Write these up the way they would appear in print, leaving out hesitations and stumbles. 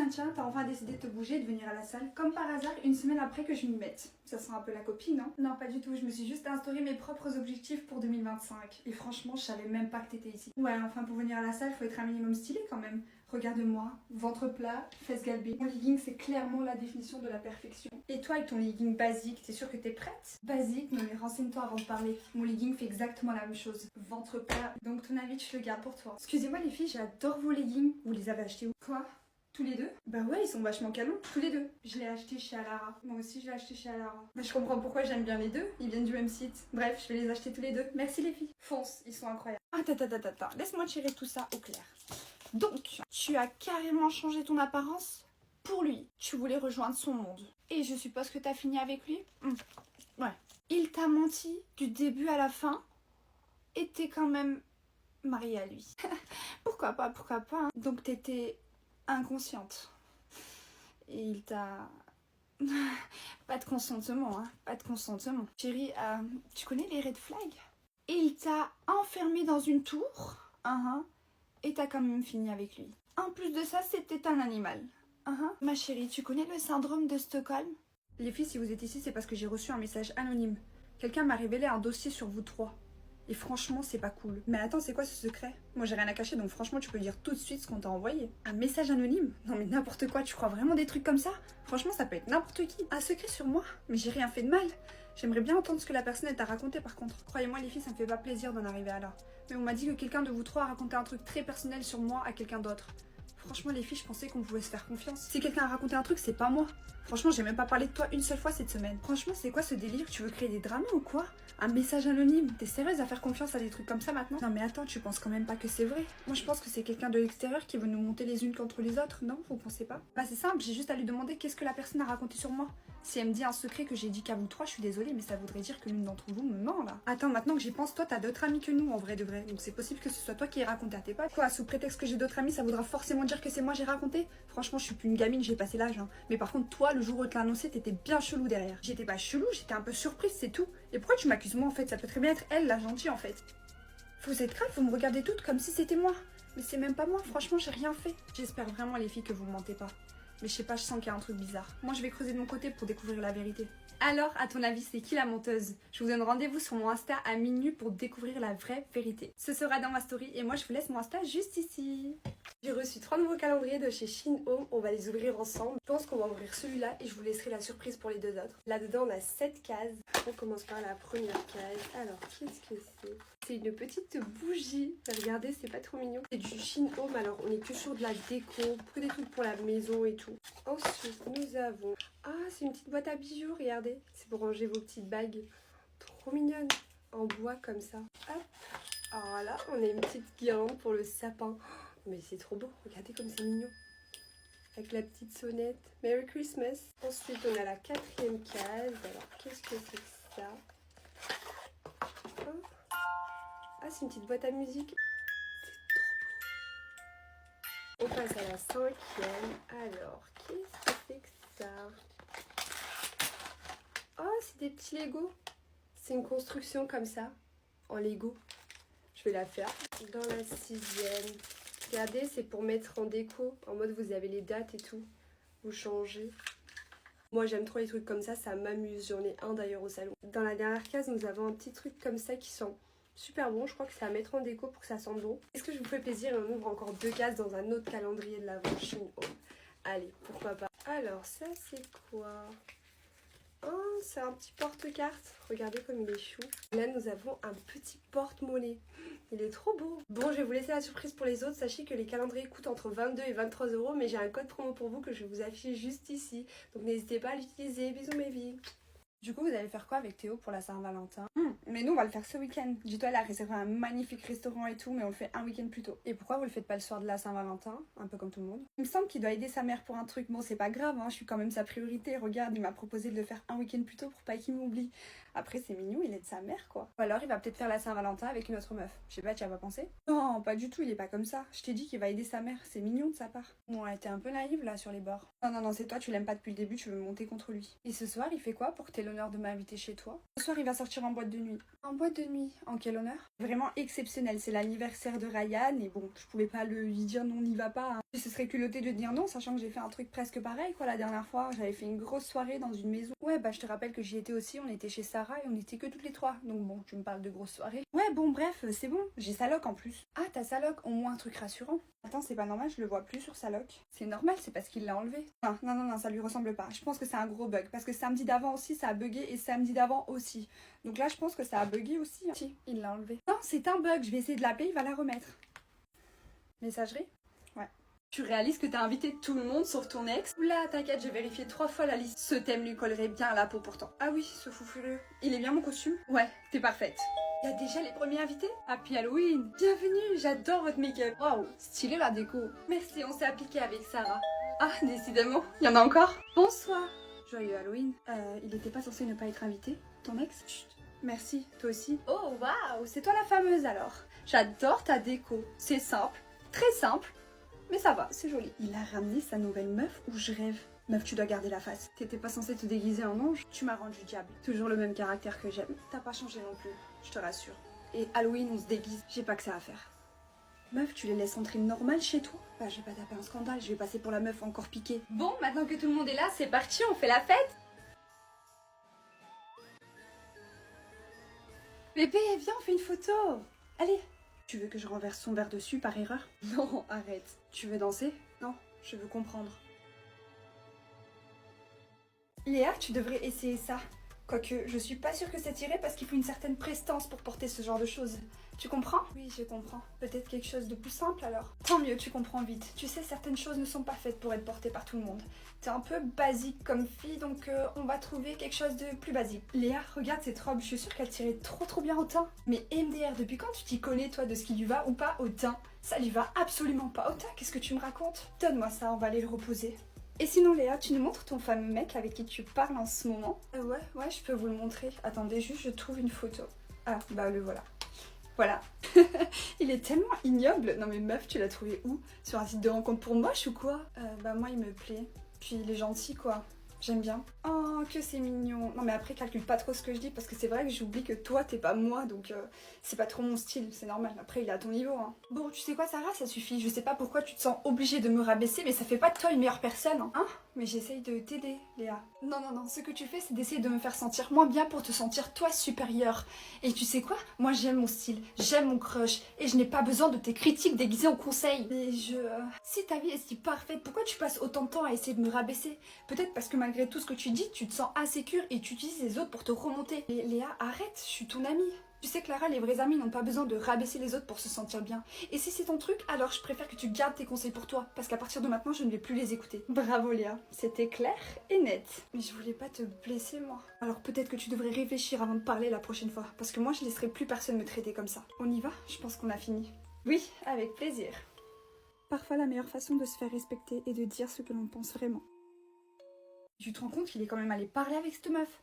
tiens, t'as enfin décidé de te bouger et de venir à la salle, comme par hasard, une semaine après que je m'y mette. Ça sent un peu la copie, non? Non, pas du tout, je me suis juste instauré mes propres objectifs pour 2025. Et franchement, je savais même pas que t'étais ici. Ouais, enfin, pour venir à la salle, faut être un minimum stylé quand même. Regarde-moi, ventre plat, fesses galbées. Mon legging, c'est clairement la définition de la perfection. Et toi, avec ton legging basique, t'es sûre que t'es prête? Basique? Non mais renseigne-toi avant de parler. Mon legging fait exactement la même chose. Ventre plat, donc ton avis, je le garde pour toi. Excusez-moi les filles, j'adore vos leggings. Vous les avez achetés où? Quoi? Tous les deux? Bah ouais, ils sont vachement canons, tous les deux. Je l'ai acheté chez Alara. Moi aussi, je l'ai acheté chez Alara. Bah je comprends pourquoi j'aime bien les deux, ils viennent du même site. Bref, je vais les acheter tous les deux. Merci les filles. Fonce, ils sont incroyables. Attends, laisse-moi tirer tout ça au clair. Donc, tu as carrément changé ton apparence pour lui. Tu voulais rejoindre son monde. Et je suppose que t'as fini avec lui? Ouais. Il t'a menti du début à la fin et t'es quand même mariée à lui. Pourquoi pas, hein. Donc t'étais inconsciente. Et il t'a... Pas de consentement, hein. Pas de consentement. Chérie, tu connais les red flags? Il t'a enfermé dans une tour. Et t'as quand même fini avec lui. En plus de ça, c'était un animal. Ma chérie, tu connais le syndrome de Stockholm? Les filles, si vous êtes ici, c'est parce que j'ai reçu un message anonyme. Quelqu'un m'a révélé un dossier sur vous trois. Et franchement, c'est pas cool. Mais attends, c'est quoi ce secret? Moi, j'ai rien à cacher, donc franchement, tu peux dire tout de suite ce qu'on t'a envoyé. Un message anonyme? Non mais n'importe quoi, tu crois vraiment des trucs comme ça? Franchement, ça peut être n'importe qui. Un secret sur moi? Mais j'ai rien fait de mal. J'aimerais bien entendre ce que la personne elle t'a raconté par contre. Croyez-moi les filles, ça me fait pas plaisir d'en arriver à là. Mais on m'a dit que quelqu'un de vous trois a raconté un truc très personnel sur moi à quelqu'un d'autre. Franchement les filles, je pensais qu'on pouvait se faire confiance. Si quelqu'un a raconté un truc, c'est pas moi. Franchement, j'ai même pas parlé de toi une seule fois cette semaine. Franchement, c'est quoi ce délire? Tu veux créer des dramas ou quoi? Un message anonyme? T'es sérieuse à faire confiance à des trucs comme ça maintenant? Non mais attends, tu penses quand même pas que c'est vrai? Moi je pense que c'est quelqu'un de l'extérieur qui veut nous monter les unes contre les autres, non? Vous pensez pas? Bah c'est simple, j'ai juste à lui demander qu'est-ce que la personne a raconté sur moi. Si elle me dit un secret que j'ai dit qu'à vous trois, je suis désolée, mais ça voudrait dire que l'une d'entre vous me ment là. Attends, maintenant que j'y pense, toi t'as d'autres amis que nous en vrai de vrai. Donc c'est possible que ce soit toi qui aies raconté à tes potes. Quoi, sous prétexte que j'ai d'autres amis, ça voudra forcément dire que c'est moi j'ai raconté? Franchement, je suis plus une gamine, j'ai passé l'âge. Mais par contre, toi, le jour où tu l'as annoncé, t'étais bien chelou derrière. J'étais pas chelou, j'étais un peu surprise, c'est tout. Et pourquoi tu m'accuses moi en fait? Ça peut très bien être elle, la gentille en fait. Vous êtes grave, vous me regardez toutes comme si c'était moi. Mais c'est même pas moi, franchement, j'ai rien fait. J'espère vraiment les filles que vous mentez pas. Mais je sais pas, je sens qu'il y a un truc bizarre. Moi, je vais creuser de mon côté pour découvrir la vérité. Alors, à ton avis, c'est qui la menteuse? Je vous donne rendez-vous sur mon Insta à minuit pour découvrir la vraie vérité. Ce sera dans ma story et moi, je vous laisse mon Insta juste ici. J'ai reçu 3 nouveaux calendriers de chez Shein Home, on va les ouvrir ensemble. Je pense qu'on va ouvrir celui-là et je vous laisserai la surprise pour les deux autres. Là-dedans, on a 7 cases. On commence par la première case. Alors, qu'est-ce que c'est? C'est une petite bougie. Regardez, c'est pas trop mignon. C'est du Shein Home, alors on est que sur de la déco, que des trucs pour la maison et tout. Ensuite, nous avons... Ah, c'est une petite boîte à bijoux, regardez. C'est pour ranger vos petites bagues. Trop mignonne. En bois comme ça. Hop. Alors là, on a une petite guirlande pour le sapin. Mais c'est trop beau, regardez comme c'est mignon. Avec la petite sonnette. Merry Christmas. Ensuite, on a la 4e case. Alors, qu'est-ce que c'est que ça? Ah, c'est une petite boîte à musique. C'est trop beau. On passe à la 5e. Alors, qu'est-ce que c'est que ça? Oh, c'est des petits Lego. C'est une construction comme ça, en Lego. Je vais la faire. Dans la 6e. Regardez, c'est pour mettre en déco, en mode vous avez les dates et tout, vous changez. Moi j'aime trop les trucs comme ça m'amuse, j'en ai un d'ailleurs au salon. Dans la dernière case, nous avons un petit truc comme ça qui sent super bon, je crois que c'est à mettre en déco pour que ça sente bon. Est-ce que je vous fais plaisir et on ouvre encore 2 cases dans un autre calendrier de l'Avent Shein Home. Allez, pourquoi pas. Alors ça c'est quoi? Oh, c'est un petit porte-carte. Regardez comme il est chou. Là, nous avons un petit porte-mollet. Il est trop beau. Bon, je vais vous laisser la surprise pour les autres. Sachez que les calendriers coûtent entre 22 et 23 €, mais j'ai un code promo pour vous que je vous affiche juste ici. Donc n'hésitez pas à l'utiliser. Bisous mes vies. Du coup, vous allez faire quoi avec Théo pour la Saint-Valentin? Mais nous, on va le faire ce week-end. Dis-toi, elle a réservé un magnifique restaurant et tout, mais on le fait un week-end plus tôt. Et pourquoi vous le faites pas le soir de la Saint-Valentin? Un peu comme tout le monde. Il me semble qu'il doit aider sa mère pour un truc. Bon, c'est pas grave, hein, je suis quand même sa priorité. Regarde, il m'a proposé de le faire un week-end plus tôt pour pas qu'il m'oublie. Après, c'est mignon, il aide sa mère, quoi. Ou alors, il va peut-être faire la Saint-Valentin avec une autre meuf. Je sais pas, tu as pas pensé? Non, pas du tout, il est pas comme ça. Je t'ai dit qu'il va aider sa mère. C'est mignon de sa part. Bon, elle était un peu naïve, là, sur les bords. Non, c'est toi, tu l'aimes pas depuis le début, tu veux monter contre lui. Et ce soir, il fait quoi pour que t'aies l'honneur l'honneur de m'inviter chez toi. Ce soir, il va sortir en boîte de nuit. En boîte de nuit? En quel honneur? Vraiment exceptionnel, c'est l'anniversaire de Ryan et bon, je pouvais pas lui dire non, n'y va pas. Hein. Ce serait culotté de dire non, sachant que j'ai fait un truc presque pareil quoi la dernière fois. J'avais fait une grosse soirée dans une maison. Ouais, bah je te rappelle que j'y étais aussi, on était chez Sarah et on était que toutes les trois. Donc bon, tu me parles de grosse soirée. Ouais, bon, bref, c'est bon, j'ai sa loc en plus. Ah, t'as sa loc, au moins un truc rassurant. Attends, c'est pas normal, je le vois plus sur sa loc. C'est normal, c'est parce qu'il l'a enlevé. Ah, non, ça lui ressemble pas. Je pense que c'est un gros bug parce que samedi d'avant aussi ça a bugué et samedi d'avant aussi. Donc là, je pense que ça a bugué aussi. Hein. Si, il l'a enlevé. Non, c'est un bug, je vais essayer de l'appeler, il va la remettre. Messagerie? Ouais. Tu réalises que t'as invité tout le monde sauf ton ex? Oula, t'inquiète, j'ai vérifié 3 fois la liste. Ce thème lui collerait bien à la peau pourtant. Ah oui, ce fou furieux. Il est bien mon costume? Ouais, t'es parfaite. Il y a déjà les premiers invités? Happy Halloween! Bienvenue, j'adore votre make-up. Waouh, stylé la déco. Merci, on s'est appliqué avec Sarah. Ah, décidément, il y en a encore? Bonsoir. Joyeux Halloween. Il était pas censé ne pas être invité? Ton ex? Chut. Merci, toi aussi. Oh waouh, c'est toi la fameuse alors. J'adore ta déco. C'est simple, très simple, mais ça va, c'est joli. Il a ramené sa nouvelle meuf ou je rêve? Meuf, tu dois garder la face. T'étais pas censée te déguiser en ange? Tu m'as rendu diable. Toujours le même caractère que j'aime. T'as pas changé non plus, je te rassure. Et Halloween, on se déguise. J'ai pas que ça à faire. Meuf, tu les laisses entrer normal chez toi? Bah, je vais pas taper un scandale, je vais passer pour la meuf encore piquée. Bon, maintenant que tout le monde est là, c'est parti, on fait la fête? Bébé, viens, on fait une photo. Allez. Tu veux que je renverse son verre dessus par erreur? Non, arrête. Tu veux danser? Non, je veux comprendre. Léa, tu devrais essayer ça. Quoique, je suis pas sûre que ça t'irait parce qu'il faut une certaine prestance pour porter ce genre de choses. Tu comprends? Oui, je comprends. Peut-être quelque chose de plus simple alors. Tant mieux, tu comprends vite. Tu sais, certaines choses ne sont pas faites pour être portées par tout le monde. T'es un peu basique comme fille, donc on va trouver quelque chose de plus basique. Léa, regarde cette robe, je suis sûre qu'elle tirait trop bien au teint. Mais MDR, depuis quand tu t'y connais toi de ce qui lui va ou pas au teint? Ça lui va absolument pas au teint, qu'est-ce que tu me racontes? Donne-moi ça, on va aller le reposer. Et sinon Léa, tu nous montres ton fameux mec avec qui tu parles en ce moment? Ouais, je peux vous le montrer. Attendez, juste je trouve une photo. Ah, bah le voilà. Voilà. Il est tellement ignoble. Non mais meuf, tu l'as trouvé où? Sur un site de rencontre pour moche ou quoi? Bah moi il me plaît. Puis il est gentil quoi. J'aime bien. Oh, que c'est mignon. Non mais après, calcule pas trop ce que je dis parce que c'est vrai que j'oublie que toi, t'es pas moi, donc c'est pas trop mon style, c'est normal. Après, il est à ton niveau. Hein. Bon, tu sais quoi, Sarah, ça suffit. Je sais pas pourquoi tu te sens obligée de me rabaisser, mais ça fait pas de toi une meilleure personne. Hein, mais j'essaye de t'aider, Léa. Non, ce que tu fais, c'est d'essayer de me faire sentir moins bien pour te sentir toi supérieure. Et tu sais quoi? Moi, j'aime mon style, j'aime mon crush, et je n'ai pas besoin de tes critiques déguisées en conseils. Mais si ta vie est si parfaite, pourquoi tu passes autant de temps à essayer de me rabaisser? Peut-être parce que malgré tout ce que tu dis, tu te sens insécure et tu utilises les autres pour te remonter. Et Léa, arrête, je suis ton amie. Tu sais Clara, les vrais amis n'ont pas besoin de rabaisser les autres pour se sentir bien. Et si c'est ton truc, alors je préfère que tu gardes tes conseils pour toi, parce qu'à partir de maintenant, je ne vais plus les écouter. Bravo Léa, c'était clair et net. Mais je voulais pas te blesser moi. Alors peut-être que tu devrais réfléchir avant de parler la prochaine fois, parce que moi je laisserai plus personne me traiter comme ça. On y va? Je pense qu'on a fini. Oui, avec plaisir. Parfois la meilleure façon de se faire respecter est de dire ce que l'on pense vraiment. Tu te rends compte qu'il est quand même allé parler avec cette meuf?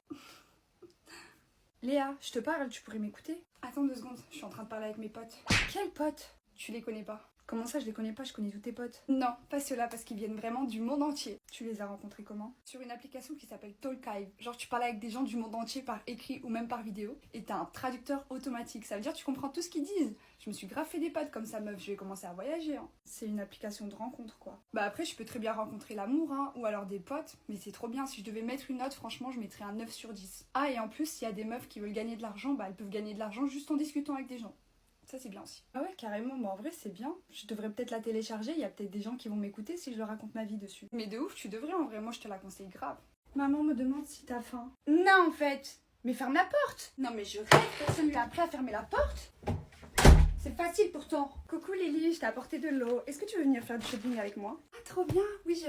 Léa, je te parle, tu pourrais m'écouter? Attends 2 secondes, je suis en train de parler avec mes potes. Quels potes? Tu les connais pas. Comment ça, je les connais pas? Je connais tous tes potes. Non, pas ceux-là, parce qu'ils viennent vraiment du monde entier. Tu les as rencontrés comment? Sur une application qui s'appelle Talkive. Genre, tu parles avec des gens du monde entier par écrit ou même par vidéo. Et t'as un traducteur automatique. Ça veut dire que tu comprends tout ce qu'ils disent. Je me suis grave fait des potes comme ça, meuf. Je vais commencer à voyager. Hein. C'est une application de rencontre, quoi. Bah après, je peux très bien rencontrer l'amour, hein, ou alors des potes. Mais c'est trop bien. Si je devais mettre une note, franchement, je mettrais un 9 sur 10. Ah, et en plus, s'il y a des meufs qui veulent gagner de l'argent, bah elles peuvent gagner de l'argent juste en discutant avec des gens. Ça c'est bien aussi. Ah ouais, carrément, mais en vrai c'est bien. Je devrais peut-être la télécharger, il y a peut-être des gens qui vont m'écouter si je leur raconte ma vie dessus. Mais de ouf, tu devrais en vrai, moi je te la conseille grave. Maman me demande si t'as faim. Non en fait. Mais ferme la porte. Non mais je rêve, personne lui a appris à fermer la porte. C'est facile pourtant. Coucou Lily, je t'ai apporté de l'eau. Est-ce que tu veux venir faire du shopping avec moi? Ah trop bien, oui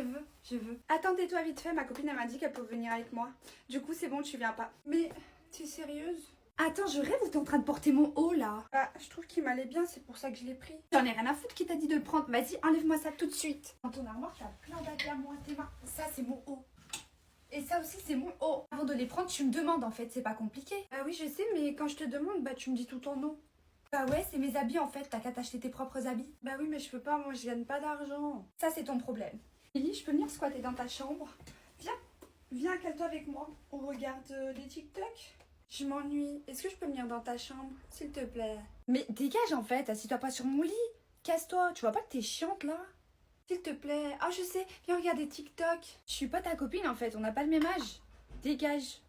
je veux. Attendez-toi vite fait, ma copine elle m'a dit qu'elle peut venir avec moi. Du coup c'est bon, tu viens pas. Mais t'es sérieuse? Attends, je rêve ou t'es en train de porter mon haut là? Bah, je trouve qu'il m'allait bien, c'est pour ça que je l'ai pris. J'en ai rien à foutre qui t'a dit de le prendre. Vas-y, enlève-moi ça tout de suite. Dans ton armoire, t'as plein d'habits à moi, tes mains. Ça, c'est mon haut. Et ça aussi, c'est mon haut. Avant de les prendre, tu me demandes en fait, c'est pas compliqué. Bah oui, je sais, mais quand je te demande, bah tu me dis tout ton nom. Bah ouais, c'est mes habits en fait, t'as qu'à t'acheter tes propres habits. Bah oui, mais je peux pas, moi je gagne pas d'argent. Ça, c'est ton problème. Lily, je peux venir squatter dans ta chambre? Viens. Viens, cale-toi avec moi. On regarde des TikTok. Je m'ennuie. Est-ce que je peux venir dans ta chambre, s'il te plaît? Mais dégage en fait, assis-toi pas sur mon lit. Casse-toi, tu vois pas que t'es chiante là? S'il te plaît. Ah, je sais, viens regarder TikTok. Je suis pas ta copine en fait, on n'a pas le même âge. Dégage.